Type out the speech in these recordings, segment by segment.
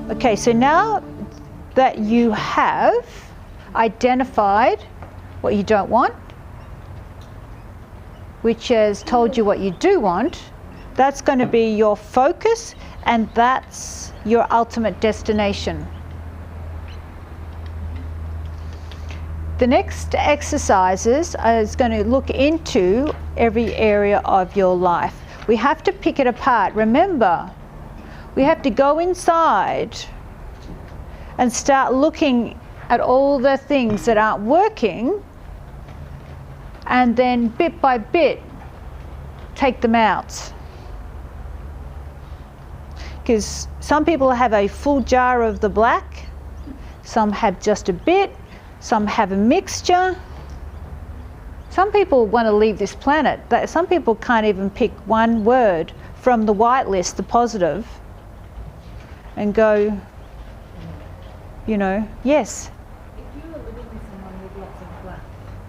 Okay, so now that you have identified what you don't want, which has told you what you do want, that's going to be your focus, and that's your ultimate destination. The next exercises is going to look into every area of your life. We have to pick it apart. Remember, we have to go inside and start looking at all the things that aren't working, and then bit by bit take them out. Because some people have a full jar of the black, some have just a bit, some have a mixture. Some people want to leave this planet. Some people can't even pick one word from the white list, the positive, and go, you know, yes. If you were living with someone with lots of black.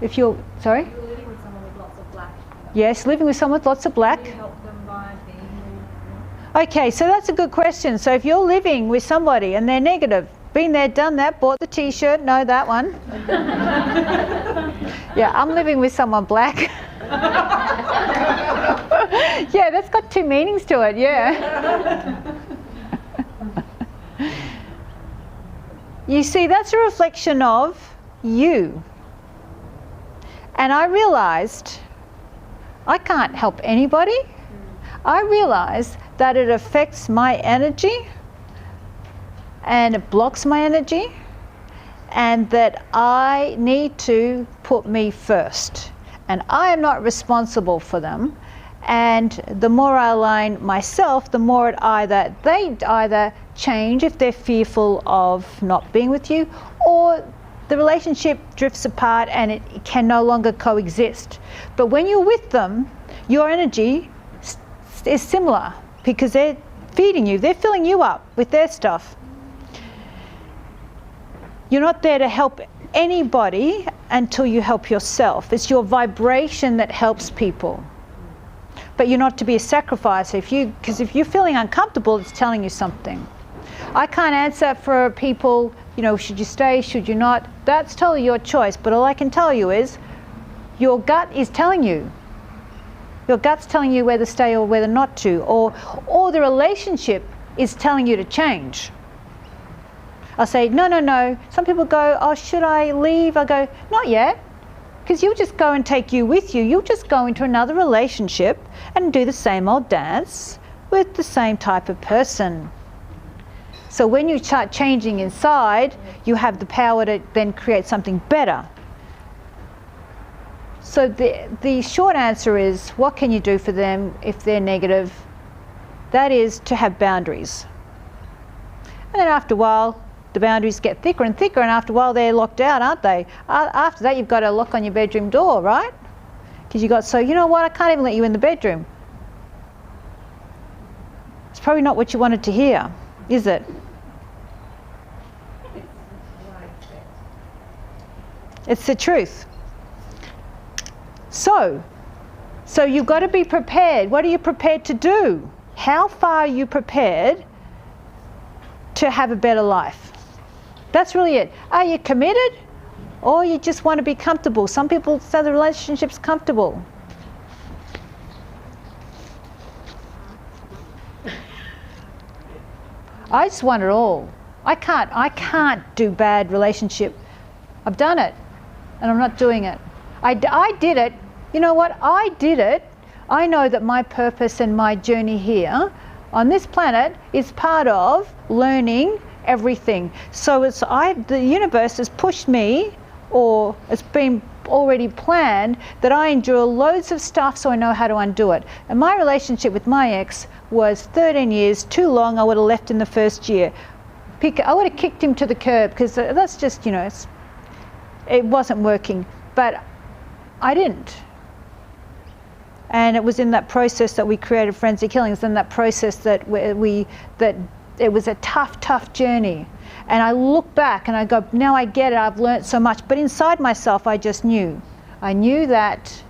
If you're, sorry? If you were living with someone with lots of black. Yes, living with someone with lots of black. Can you help them by being more? Okay, so that's a good question. So if you're living with somebody and they're negative, been there, done that, bought the t-shirt, no, that one. Yeah, I'm living with someone black. Yeah, that's got two meanings to it, yeah. You see, that's a reflection of you. And I realized I can't help anybody. I realized that it affects my energy and it blocks my energy, and that I need to put me first. And I am not responsible for them. And the more I align myself, the more they either change if they're fearful of not being with you, or the relationship drifts apart and it can no longer coexist. But when you're with them, your energy is similar because they're feeding you, they're filling you up with their stuff. You're not there to help anybody until you help yourself. It's your vibration that helps people. But you're not to be a sacrifice. Because if you're feeling uncomfortable, it's telling you something. I can't answer for people, you know, should you stay, should you not? That's totally your choice. But all I can tell you is your gut is telling you. Your gut's telling you whether to stay or whether not to. Or the relationship is telling you to change. I'll say, no, no, no. Some people go, oh, should I leave? I go, not yet. Because you'll just go and take you with you. You'll just go into another relationship and do the same old dance with the same type of person. So when you start changing inside, you have the power to then create something better. So the short answer is, what can you do for them if they're negative? That is to have boundaries. And then after a while, the boundaries get thicker and thicker, and after a while they're locked out, aren't they? After that, you've got a lock on your bedroom door, right? Because you got, so you know what, I can't even let you in the bedroom. It's probably not what you wanted to hear, is it? It's the truth. So you've got to be prepared. What are you prepared to do? How far are you prepared to have a better life? That's really it. Are you committed, or you just want to be comfortable? Some people say the relationship's comfortable. I just want it all. I can't do bad relationship. I've done it, and I'm not doing it. I did it. You know what? I did it. I know that my purpose and my journey here on this planet is part of learning everything. So the universe has pushed me, or it's been already planned that I endure loads of stuff so I know how to undo it. And my relationship with my ex was 13 years too long. I would have left in the first year. I would have kicked him to the curb, because that's just, you know, it wasn't working. But I didn't. And it was in that process that we created Forensic Healing. It's in that process that it was a tough journey. And I look back and I go, now I get it, I've learnt so much. But inside myself, I just knew. I knew that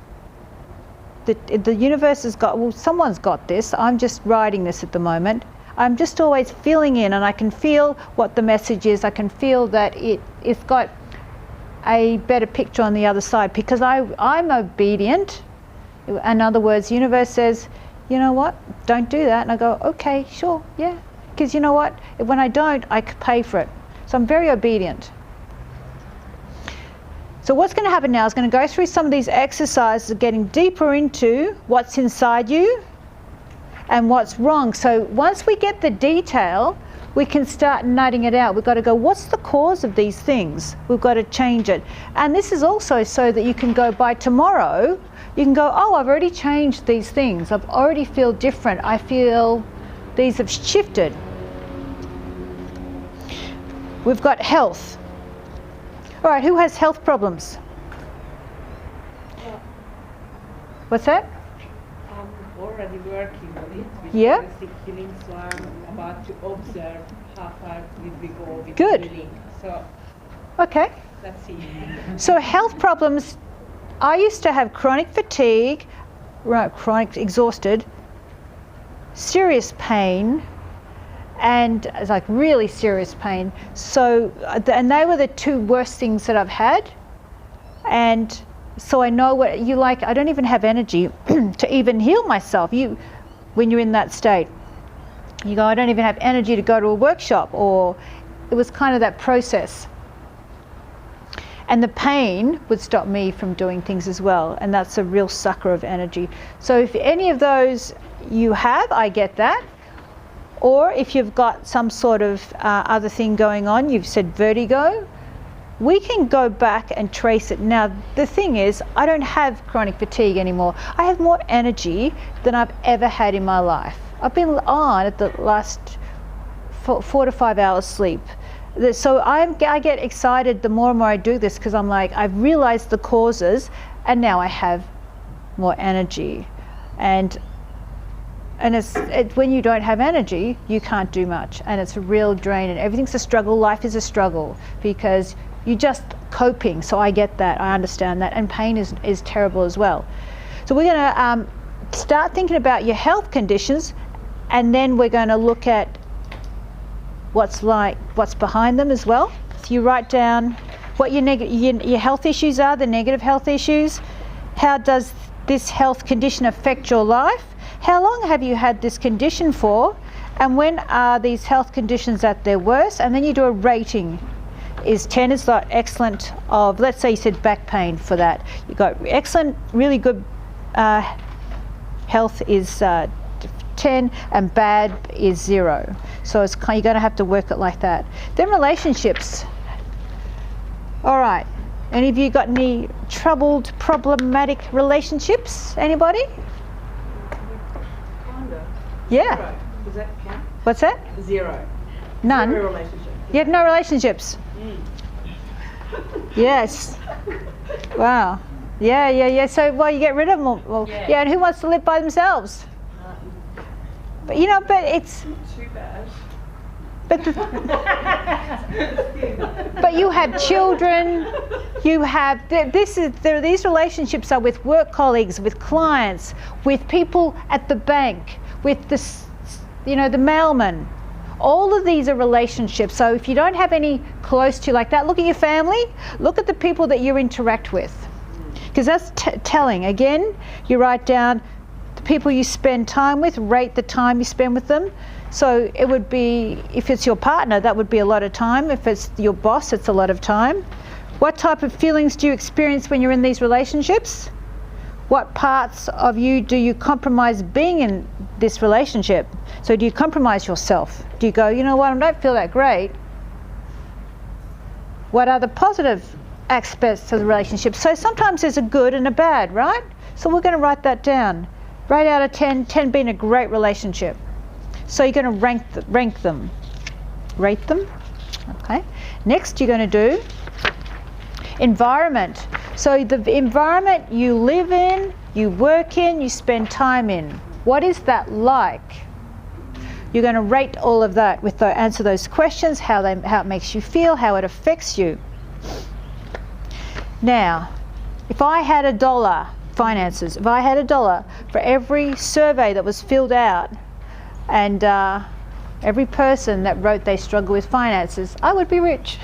the universe has got, well, someone's got this. I'm just riding this at the moment. I'm just always feeling in, and I can feel what the message is. I can feel that it's got a better picture on the other side, because I'm obedient. In other words, the universe says, you know what, don't do that. And I go, okay, sure, yeah. Because you know what, when I don't, I could pay for it. So I'm very obedient. So what's going to happen now is going to go through some of these exercises of getting deeper into what's inside you and what's wrong. So once we get the detail, we can start nutting it out. We've got to go, what's the cause of these things? We've got to change it. And this is also so that you can go, by tomorrow, you can go, oh, I've already changed these things. I've already feel different. I feel these have shifted. We've got health. All right, who has health problems? What's that? I'm already working on it with Yeah. holistic healing, so I'm about to observe how far we go with Good. healing. So Okay. let's see. So health problems, I used to have chronic fatigue, chronic exhausted, serious pain, and it's like really serious pain. So, and they were the two worst things that I've had. And so I know what you like. I don't even have energy to even heal myself. When you're in that state, you go, I don't even have energy to go to a workshop, or it was kind of that process. And the pain would stop me from doing things as well. And that's a real sucker of energy. So if any of those you have, I get that. Or if you've got some sort of other thing going on, you've said vertigo, we can go back and trace it. Now, the thing is, I don't have chronic fatigue anymore. I have more energy than I've ever had in my life. I've been on at the last 4 to 5 hours sleep. So I get excited the more and more I do this, because I'm like, I've realized the causes, and now I have more energy. And it's when you don't have energy, you can't do much, and it's a real drain, and everything's a struggle. Life is a struggle because you're just coping. So I get that, I understand that, and pain is terrible as well. So we're going to start thinking about your health conditions, and then we're going to look at what's behind them as well. So you write down what your health issues are, the negative health issues. How does this health condition affect your life? How long have you had this condition for? And when are these health conditions at their worst? And then you do a rating. Is 10 is like excellent of, let's say you said back pain for that. You got excellent, really good health is 10, and bad is 0. So it's you're going to have to work it like that. Then relationships. All right. Any of you got any troubled, problematic relationships? Anybody? Kinda. Yeah. Zero. Does that count? What's that? 0. None. Zero relationship. You have no relationships? Yes. Wow. Yeah. So, well, you get rid of them. Well, yeah, and who wants to live by themselves? But you know, but it's. Too bad. But you have children. You have these relationships are with work colleagues, with clients, with people at the bank, with the mailman. All of these are relationships. So if you don't have any close to you like that, look at your family. Look at the people that you interact with, because that's telling. Again, you write down the people you spend time with, rate the time you spend with them. So it would be, if it's your partner, that would be a lot of time. If it's your boss, it's a lot of time. What type of feelings do you experience when you're in these relationships? What parts of you do you compromise being in this relationship? So do you compromise yourself? Do you go, you know what, I don't feel that great? What are the positive aspects of the relationship? So sometimes there's a good and a bad, right? So we're going to write that down. Rate out of 10, 10 being a great relationship. So you're going to rank them. Rate them. Okay. Next you're going to do environment. So the environment you live in, you work in, you spend time in. What is that like? You're going to rate all of that with answer those questions, how it makes you feel, how it affects you. Now, if I had $1, finances, if I had $1 for every survey that was filled out, and Every person that wrote they struggle with finances, I would be rich.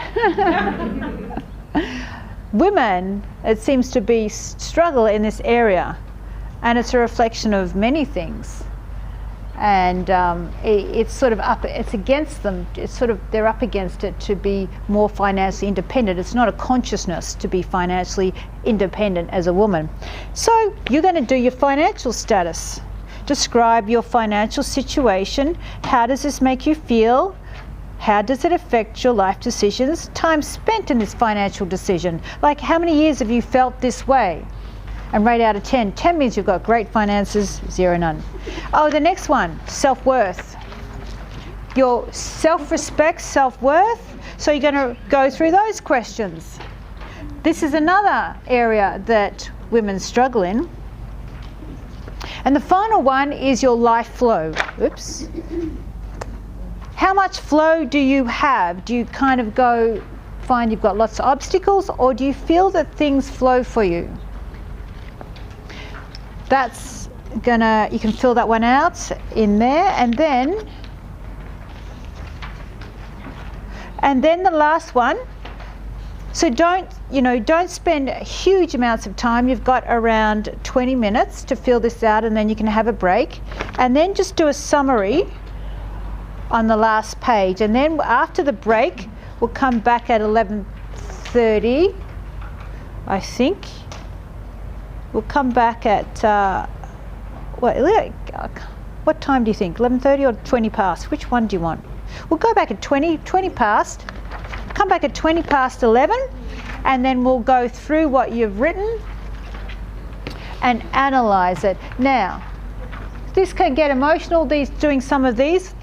Women, it seems to be struggle in this area, and it's a reflection of many things. And it's sort of it's against them. It's sort of, they're up against it to be more financially independent. It's not a consciousness to be financially independent as a woman. So you're going to do your financial status. Describe your financial situation. How does this make you feel? How does it affect your life decisions? Time spent in this financial decision. Like, how many years have you felt this way? And rate out of 10. 10 means you've got great finances, 0, none. Oh, the next one, self-worth. Your self-respect, self-worth. So you're going to go through those questions. This is another area that women struggle in. And the final one is your life flow. Oops. How much flow do you have? Do you kind of find you've got lots of obstacles, or do you feel that things flow for you? That's you can fill that one out in there, and then the last one. So don't spend huge amounts of time. You've got around 20 minutes to fill this out, and then you can have a break, and then just do a summary on the last page. And then after the break, we'll come back at 11:30, I think. We'll come back at what time do you think? 11:30 or 20 past? Which one do you want? We'll go back at 20 past. Come back at 20 past 11, and then we'll go through what you've written and analyze it. Now, this can get emotional. Doing some of these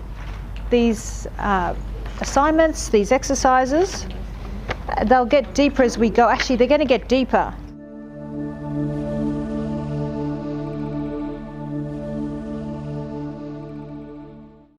assignments, these exercises, they'll get deeper as we go. Actually, they're going to get deeper.